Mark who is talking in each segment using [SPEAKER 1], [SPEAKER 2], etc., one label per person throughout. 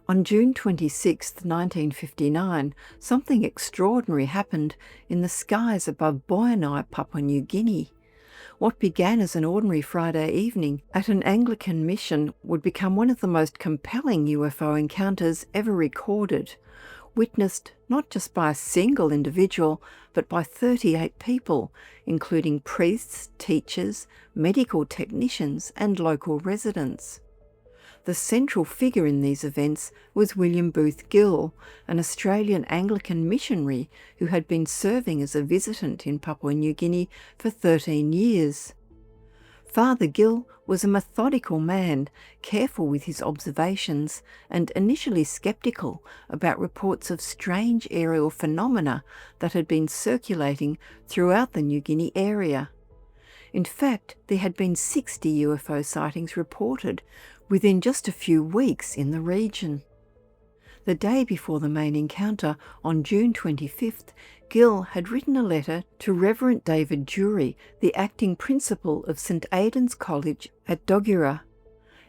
[SPEAKER 1] On June 26, 1959, something extraordinary happened in the skies above Boianai, Papua New Guinea. What began as an ordinary Friday evening at an Anglican mission would become one of the most compelling UFO encounters ever recorded, witnessed not just by a single individual, but by 38 people, including priests, teachers, medical technicians, and local residents. The central figure in these events was William Booth Gill, an Australian Anglican missionary who had been serving as a visitant in Papua New Guinea for 13 years. Father Gill was a methodical man, careful with his observations, and initially sceptical about reports of strange aerial phenomena that had been circulating throughout the New Guinea area. In fact, there had been 60 UFO sightings reported within just a few weeks in the region. The day before the main encounter, on June 25th, Gill had written a letter to Reverend David Jury, the acting principal of St Aidan's College at Doggura.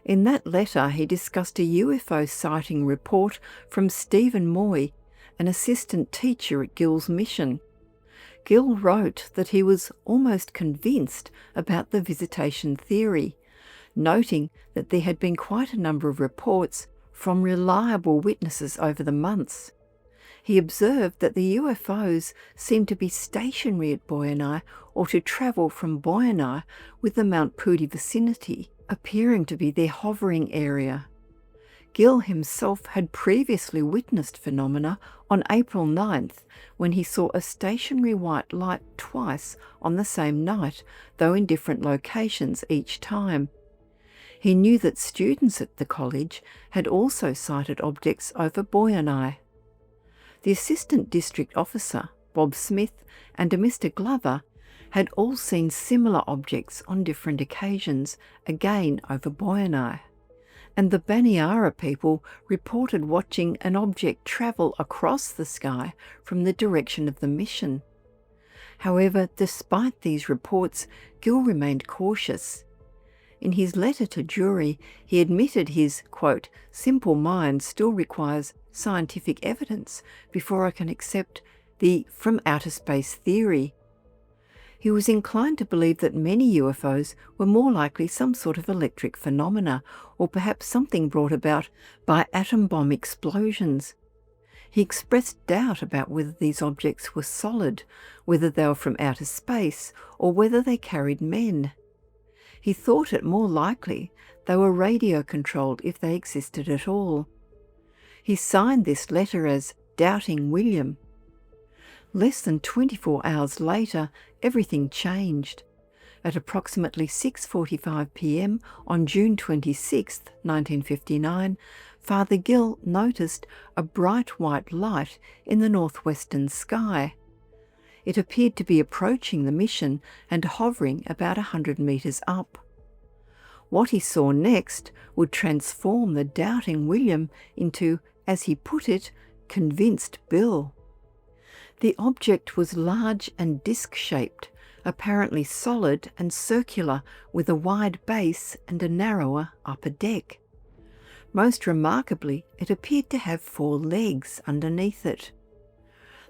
[SPEAKER 1] In that letter, he discussed a UFO sighting report from Stephen Moy, an assistant teacher at Gill's mission. Gill wrote that he was almost convinced about the visitation theory, noting that there had been quite a number of reports from reliable witnesses over the months. He observed that the UFOs seemed to be stationary at Boianai or to travel from Boianai, with the Mount Pudi vicinity appearing to be their hovering area. Gill himself had previously witnessed phenomena on April 9th, when he saw a stationary white light twice on the same night, though in different locations each time. He knew that students at the college had also sighted objects over Boianai. The assistant district officer, Bob Smith, and a Mr Glover had all seen similar objects on different occasions, again over Boianai. And the Baniara people reported watching an object travel across the sky from the direction of the mission. However, despite these reports, Gill remained cautious. In his letter to Jury, he admitted his, quote, simple mind still requires scientific evidence before I can accept the from outer space theory. He was inclined to believe that many UFOs were more likely some sort of electric phenomena, or perhaps something brought about by atom bomb explosions. He expressed doubt about whether these objects were solid, whether they were from outer space, or whether they carried men. He thought it more likely they were radio-controlled if they existed at all. He signed this letter as Doubting William. Less than 24 hours later, everything changed. At approximately 6:45 p.m. on June 26, 1959, Father Gill noticed a bright white light in the northwestern sky. It appeared to be approaching the mission and hovering about 100 metres up. What he saw next would transform the doubting William into, as he put it, convinced Bill. The object was large and disc-shaped, apparently solid and circular, with a wide base and a narrower upper deck. Most remarkably, it appeared to have 4 legs underneath it.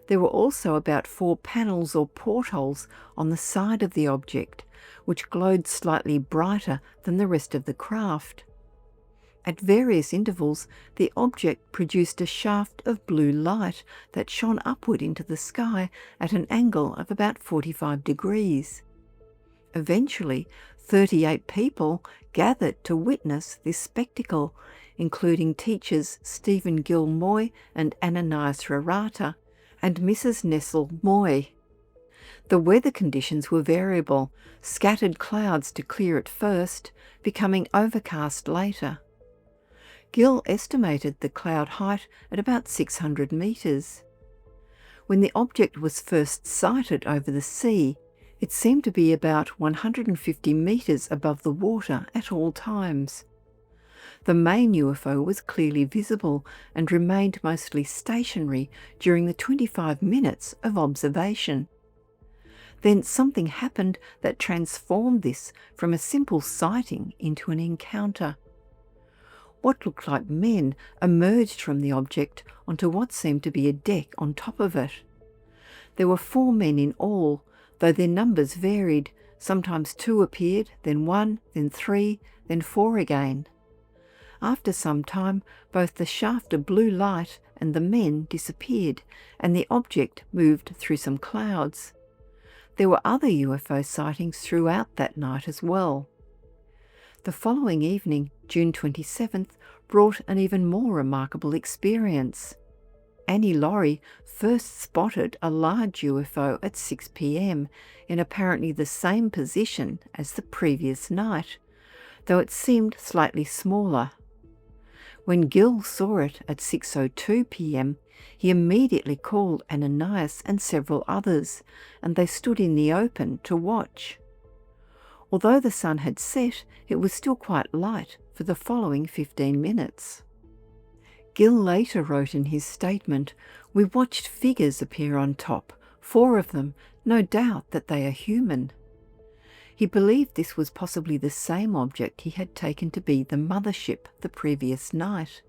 [SPEAKER 1] There were also about 4 panels or portholes on the side of the object, which glowed slightly brighter than the rest of the craft. At various intervals, the object produced a shaft of blue light that shone upward into the sky at an angle of about 45 degrees. Eventually, 38 people gathered to witness this spectacle, including teachers Stephen Gill Moy and Ananias Rarata, and Mrs. Nessel Moy. The weather conditions were variable, scattered clouds to clear at first, becoming overcast later. Gill estimated the cloud height at about 600 metres. When the object was first sighted over the sea, it seemed to be about 150 metres above the water at all times. The main UFO was clearly visible and remained mostly stationary during the 25 minutes of observation. Then something happened that transformed this from a simple sighting into an encounter. What looked like men emerged from the object onto what seemed to be a deck on top of it. There were 4 men in all, though their numbers varied. Sometimes 2 appeared, then 1, then 3, then 4 again. After some time, both the shaft of blue light and the men disappeared, and the object moved through some clouds. There were other UFO sightings throughout that night as well. The following evening, June 27th, brought an even more remarkable experience. Annie Laurie first spotted a large UFO at 6 p.m. in apparently the same position as the previous night, though it seemed slightly smaller. When Gil saw it at 6:02 p.m, he immediately called Ananias and several others, and they stood in the open to watch. Although the sun had set, it was still quite light for the following 15 minutes. Gil later wrote in his statement, "We watched figures appear on top, 4 of them, no doubt that they are human." He believed this was possibly the same object he had taken to be the mothership the previous night.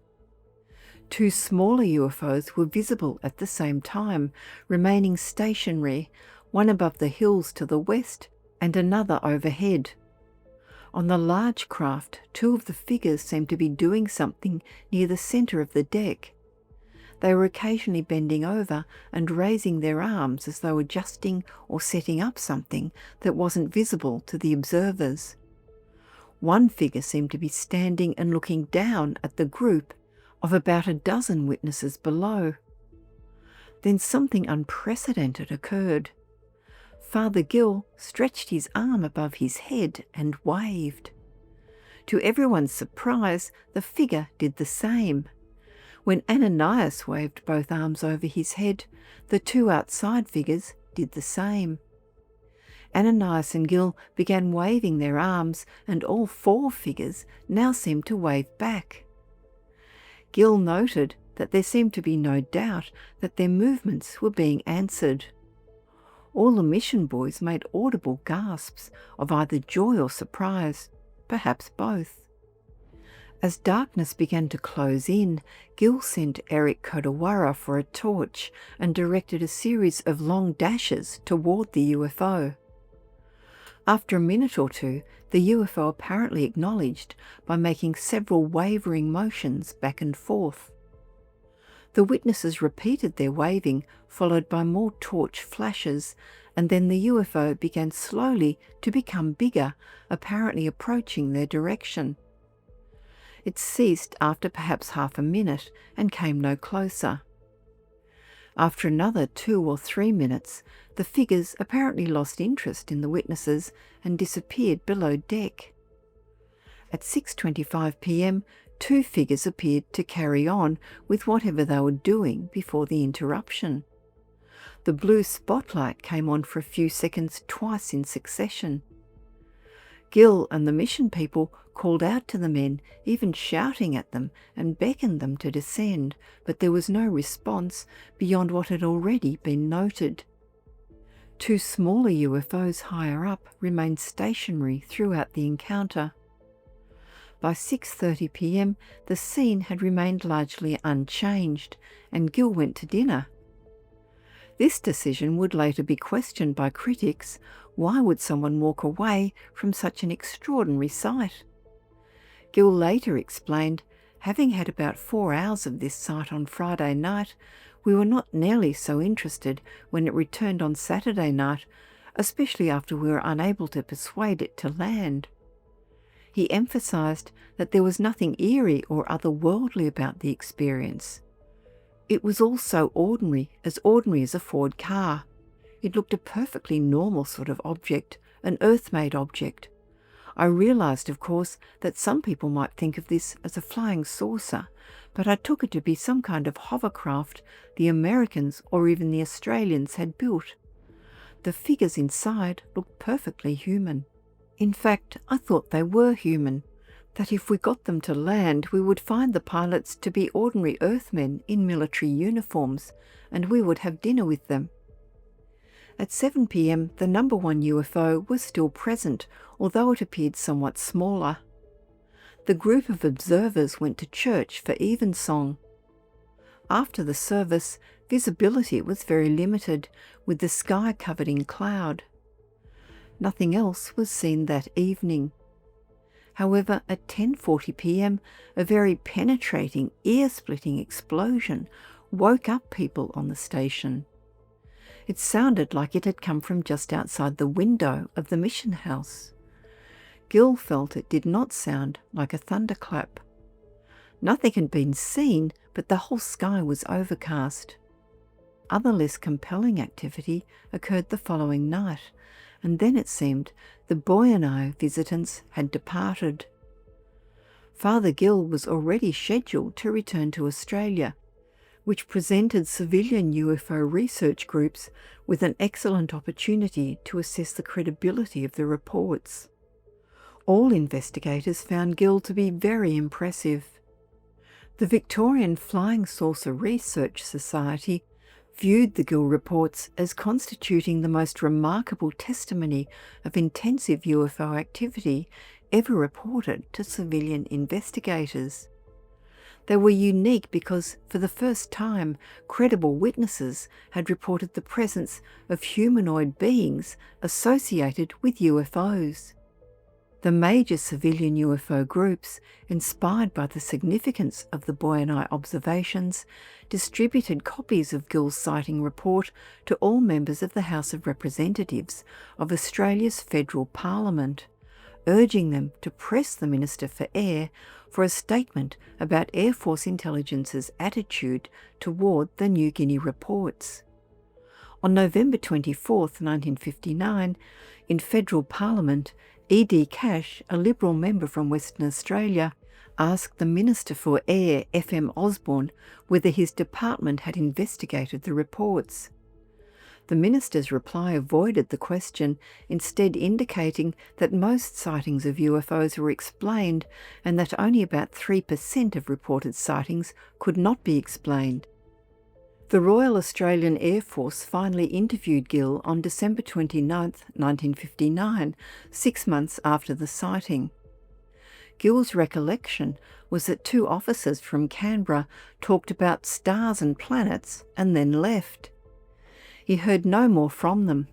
[SPEAKER 1] 2 smaller UFOs were visible at the same time, remaining stationary, one above the hills to the west and another overhead. On the large craft, 2 of the figures seemed to be doing something near the centre of the deck. They were occasionally bending over and raising their arms as though adjusting or setting up something that wasn't visible to the observers. One figure seemed to be standing and looking down at the group of about a dozen witnesses below. Then something unprecedented occurred. Father Gil stretched his arm above his head and waved. To everyone's surprise, the figure did the same. When Ananias waved both arms over his head, the 2 outside figures did the same. Ananias and Gil began waving their arms, and all 4 figures now seemed to wave back. Gil noted that there seemed to be no doubt that their movements were being answered. All the mission boys made audible gasps of either joy or surprise, perhaps both. As darkness began to close in, Gil sent Eric Kodawara for a torch and directed a series of long dashes toward the UFO. After a minute or 2, the UFO apparently acknowledged by making several wavering motions back and forth. The witnesses repeated their waving, followed by more torch flashes, and then the UFO began slowly to become bigger, apparently approaching their direction. It ceased after perhaps half a minute and came no closer. After another 2 or 3 minutes, the figures apparently lost interest in the witnesses and disappeared below deck. At 6:25 p.m, 2 figures appeared to carry on with whatever they were doing before the interruption. The blue spotlight came on for a few seconds twice in succession. Gil and the mission people called out to the men, even shouting at them, and beckoned them to descend, but there was no response beyond what had already been noted. 2 smaller UFOs higher up remained stationary throughout the encounter. By 6:30 p.m, the scene had remained largely unchanged, and Gil went to dinner. This decision would later be questioned by critics. Why would someone walk away from such an extraordinary sight? Gil later explained, "Having had about 4 hours of this sight on Friday night, we were not nearly so interested when it returned on Saturday night, especially after we were unable to persuade it to land." He emphasised that there was nothing eerie or otherworldly about the experience. It was all so ordinary as a Ford car. It looked a perfectly normal sort of object, an Earth-made object. I realised, of course, that some people might think of this as a flying saucer, but I took it to be some kind of hovercraft the Americans or even the Australians had built. The figures inside looked perfectly human. In fact, I thought they were human, that if we got them to land, we would find the pilots to be ordinary Earthmen in military uniforms, and we would have dinner with them. At 7 p.m, the number 1 UFO was still present, although it appeared somewhat smaller. the group of observers went to church for evensong. After the service, visibility was very limited, with the sky covered in cloud. Nothing else was seen that evening. However, at 10:40 p.m, a very penetrating, ear-splitting explosion woke up people on the station. It sounded like it had come from just outside the window of the mission house. Gill felt it did not sound like a thunderclap. Nothing had been seen, but the whole sky was overcast. Other less compelling activity occurred the following night, and then it seemed the Boianai visitants had departed. Father Gill was already scheduled to return to Australia, which presented civilian UFO research groups with an excellent opportunity to assess the credibility of the reports. All investigators found Gill to be very impressive. The Victorian Flying Saucer Research Society viewed the Gill reports as constituting the most remarkable testimony of intensive UFO activity ever reported to civilian investigators. They were unique because, for the first time, credible witnesses had reported the presence of humanoid beings associated with UFOs. The major civilian UFO groups, inspired by the significance of the Boianai observations, distributed copies of Gill's sighting report to all members of the House of Representatives of Australia's Federal Parliament, urging them to press the Minister for Air for a statement about Air Force Intelligence's attitude toward the New Guinea reports. On November 24, 1959, in Federal Parliament, E.D. Cash, a Liberal member from Western Australia, asked the Minister for Air, F.M. Osborne, whether his department had investigated the reports. The Minister's reply avoided the question, instead indicating that most sightings of UFOs were explained and that only about 3% of reported sightings could not be explained. The Royal Australian Air Force finally interviewed Gill on December 29, 1959, 6 months after the sighting. Gill's recollection was that 2 officers from Canberra talked about stars and planets and then left. He heard no more from them.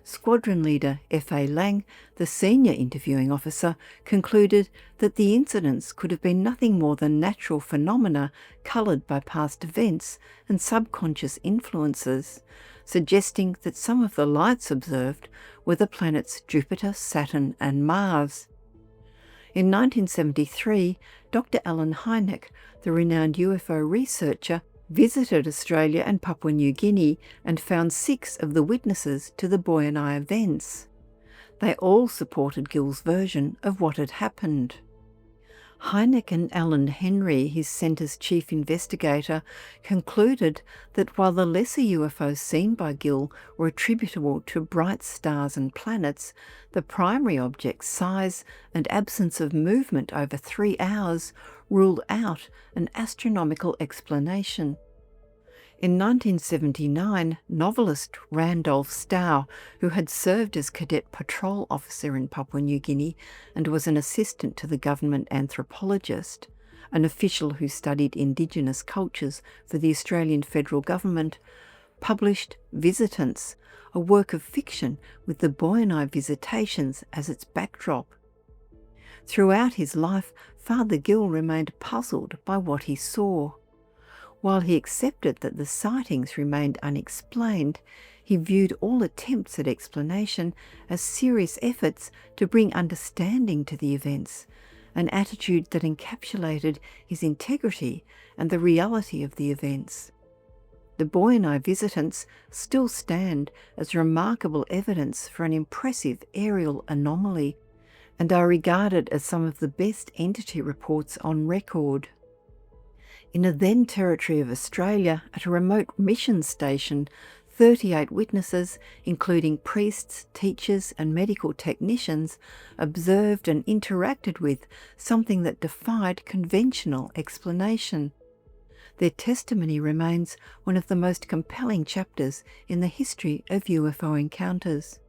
[SPEAKER 1] Squadron leader F.A. Lang, the senior interviewing officer, concluded that the incidents could have been nothing more than natural phenomena coloured by past events and subconscious influences, suggesting that some of the lights observed were the planets Jupiter, Saturn and Mars. In 1973, Dr. Alan Hynek, the renowned UFO researcher, visited Australia and Papua New Guinea and found 6 of the witnesses to the Boianai events. They all supported Gill's version of what had happened. Hynek and Alan Henry, his centre's chief investigator, concluded that while the lesser UFOs seen by Gill were attributable to bright stars and planets, the primary object's size and absence of movement over 3 hours ruled out an astronomical explanation. In 1979, novelist Randolph Stow, who had served as cadet patrol officer in Papua New Guinea and was an assistant to the government anthropologist, an official who studied Indigenous cultures for the Australian federal government, published Visitants, a work of fiction with the Boianai visitations as its backdrop. Throughout his life, Father Gill remained puzzled by what he saw. While he accepted that the sightings remained unexplained, he viewed all attempts at explanation as serious efforts to bring understanding to the events, an attitude that encapsulated his integrity and the reality of the events. The Boianai visitants still stand as remarkable evidence for an impressive aerial anomaly, and are regarded as some of the best entity reports on record. In a then territory of Australia, at a remote mission station, 38 witnesses, including priests, teachers and medical technicians, observed and interacted with something that defied conventional explanation. Their testimony remains one of the most compelling chapters in the history of UFO encounters.